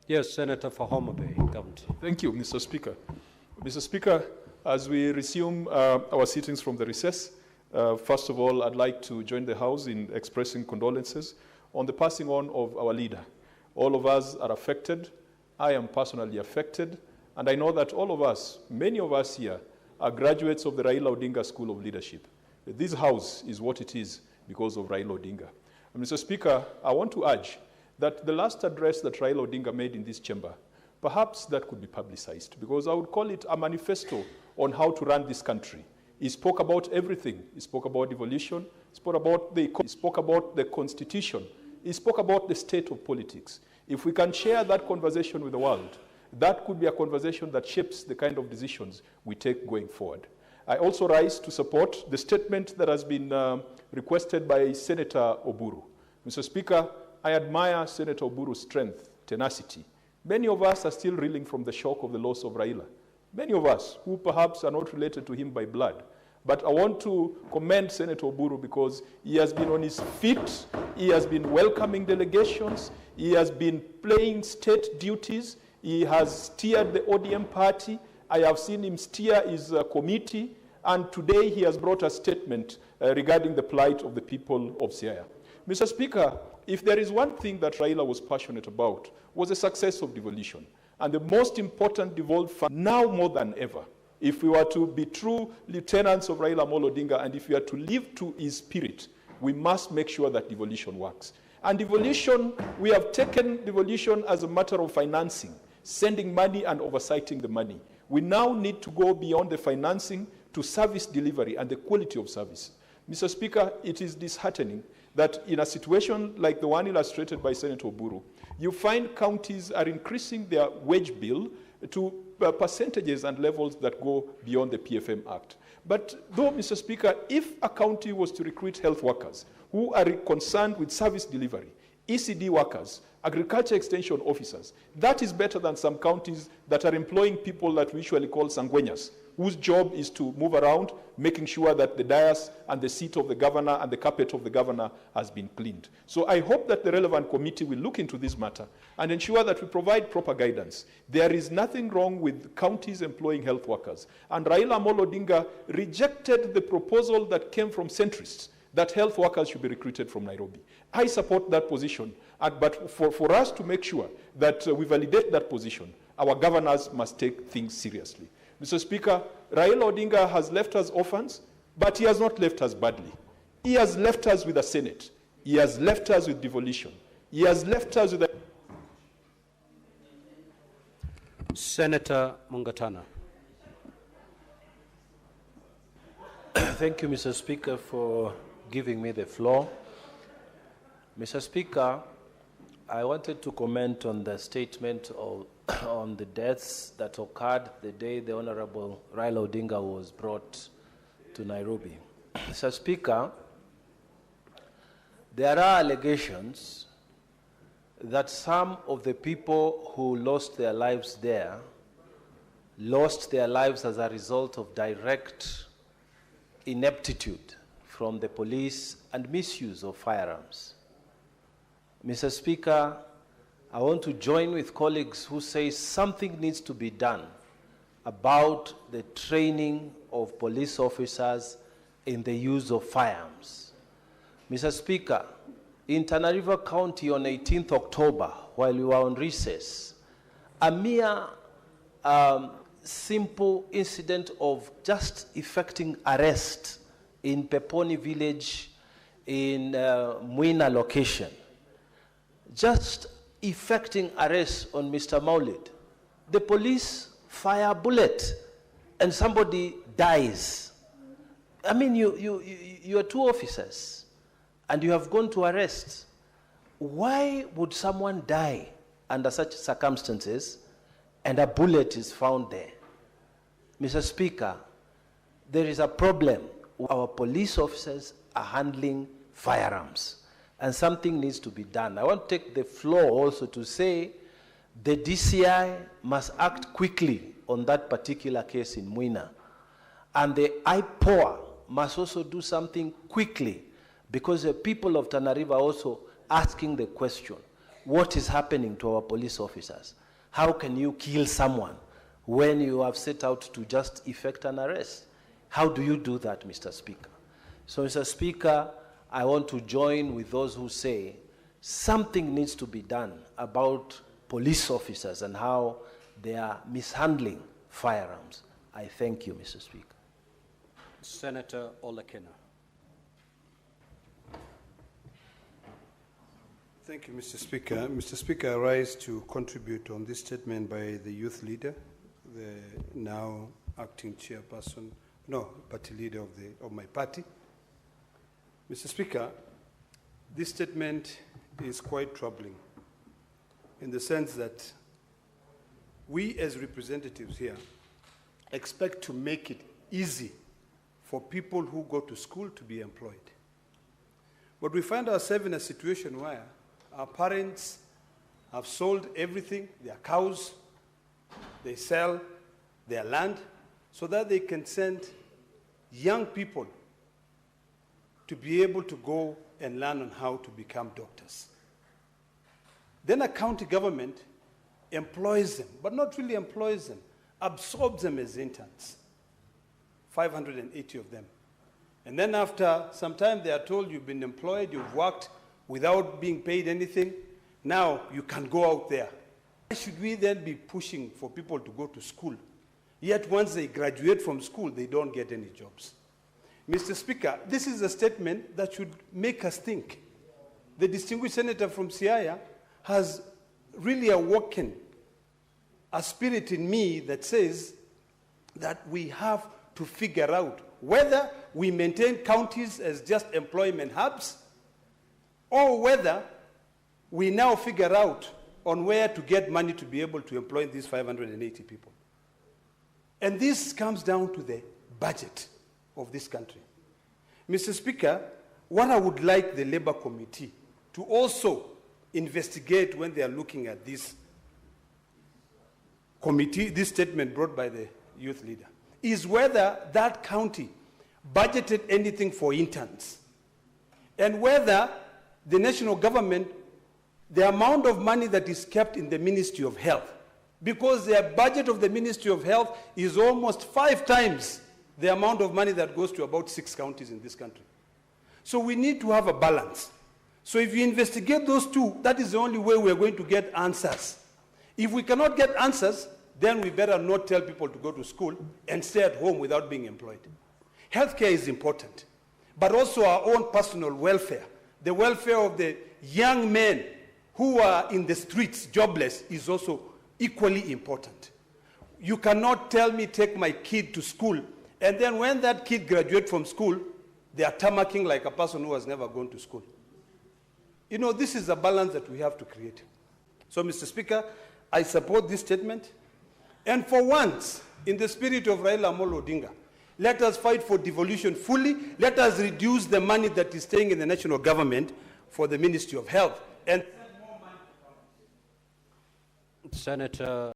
Yes, Senator for Homa Bay County. Thank you, Mr. Speaker. Mr. Speaker, as we resume our sittings from the recess, first of all, I'd like to join the House in expressing condolences on the passing on of our leader. All of us are affected. I am personally affected. And I know that all of us, many of us here, are graduates of the Raila Odinga School of Leadership. This House is what it is because of Raila Odinga. And Mr. Speaker, I want to urge that the last address that Raila Odinga made in this chamber, perhaps that could be publicized, because I would call it a manifesto on how to run this country. He spoke about everything. He spoke about devolution. He spoke about the Constitution. He spoke about the state of politics. If we can share that conversation with the world, that could be a conversation that shapes the kind of decisions we take going forward. I also rise to support the statement that has been requested by Senator Oburu. Mr. Speaker, I admire Senator Oburu's strength, tenacity. Many of us are still reeling from the shock of the loss of Raila. Many of us who perhaps are not related to him by blood. But I want to commend Senator Oburu because he has been on his feet, he has been welcoming delegations, he has been playing state duties, he has steered the ODM party. I have seen him steer his committee, and today he has brought a statement regarding the plight of the people of Siaya. Mr. Speaker, if there is one thing that Raila was passionate about, was the success of devolution. And the most important devolved fund, now more than ever, if we were to be true lieutenants of Raila Amolo Odinga, and if we are to live to his spirit, we must make sure that devolution works. And devolution, we have taken devolution as a matter of financing, sending money and oversighting the money. We now need to go beyond the financing to service delivery and the quality of service. Mr. Speaker, it is disheartening that in a situation like the one illustrated by Senator Oburu, you find counties are increasing their wage bill to percentages and levels that go beyond the PFM Act. But though, Mr. Speaker, if a county was to recruit health workers who are concerned with service delivery, ECD workers, agriculture extension officers, that is better than some counties that are employing people that we usually call sanguenas, whose job is to move around, making sure that the dais and the seat of the governor and the carpet of the governor has been cleaned. So I hope that the relevant committee will look into this matter and ensure that we provide proper guidance. There is nothing wrong with counties employing health workers. And Raila Amolo Odinga rejected the proposal that came from centrists that health workers should be recruited from Nairobi. I support that position, but for us to make sure that we validate that position, our governors must take things seriously. Mr. Speaker, Raila Odinga has left us orphans, but he has not left us badly. He has left us with a Senate. He has left us with devolution. He has left us with a... Senator Mungatana. Thank you, Mr. Speaker, for giving me the floor. Mr. Speaker, I wanted to comment on the statement on the deaths that occurred the day the Honorable Raila Odinga was brought to Nairobi. Mr. Speaker, there are allegations that some of the people who lost their lives there lost their lives as a result of direct ineptitude from the police and misuse of firearms. Mr. Speaker, I want to join with colleagues who say something needs to be done about the training of police officers in the use of firearms. Mr. Speaker, in Tana River County on 18th October, while we were on recess, a mere simple incident of just effecting arrest in Peponi village in Muina location, just effecting arrest on Mr. Maulid, the police fire a bullet and somebody dies. I mean, you are two officers and you have gone to arrest. Why would someone die under such circumstances and a bullet is found there? Mr. Speaker, there is a problem. Our police officers are handling firearms, and something needs to be done. I want to take the floor also to say the DCI must act quickly on that particular case in Muina, and the IPOA must also do something quickly, because the people of Tana River are also asking the question, what is happening to our police officers. How can you kill someone when you have set out to just effect an arrest? How do you do that, Mr. Speaker? So, Mr. Speaker, I want to join with those who say something needs to be done about police officers and how they are mishandling firearms. I thank you, Mr. Speaker. Senator Olekina. Thank you, Mr. Speaker. Mr. Speaker, I rise to contribute on this statement by the youth leader, the now acting chairperson, party leader of my party. Mr. Speaker, this statement is quite troubling in the sense that we as representatives here expect to make it easy for people who go to school to be employed. But we find ourselves in a situation where our parents have sold everything, their cows, they sell their land, so that they can send young people to be able to go and learn on how to become doctors. Then a county government employs them, but not really employs them, absorbs them as interns, 580 of them. And then after some time they are told you've been employed, you've worked without being paid anything, now you can go out there. Why should we then be pushing for people to go to school? Yet once they graduate from school, they don't get any jobs. Mr. Speaker, this is a statement that should make us think. The distinguished senator from Siaya has really awoken a spirit in me that says that we have to figure out whether we maintain counties as just employment hubs or whether we now figure out on where to get money to be able to employ these 580 people. And this comes down to the budget of this country. Mr. Speaker, what I would like the Labour Committee to also investigate when they are looking at this committee, this statement brought by the youth leader, is whether that county budgeted anything for interns and whether the national government, the amount of money that is kept in the Ministry of Health, because their budget of the Ministry of Health is almost 5 times the amount of money that goes to about 6 counties in this country. So we need to have a balance. So if you investigate those two, that is the only way we are going to get answers. If we cannot get answers, then we better not tell people to go to school and stay at home without being employed. Healthcare is important, but also our own personal welfare. The welfare of the young men who are in the streets jobless is also equally important. You cannot tell me take my kid to school, and then when that kid graduates from school, they are tamarking like a person who has never gone to school. You know, this is a balance that we have to create. So, Mr. Speaker, I support this statement. And for once, in the spirit of Raila Odinga, let us fight for devolution fully. Let us reduce the money that is staying in the national government for the Ministry of Health. And Senator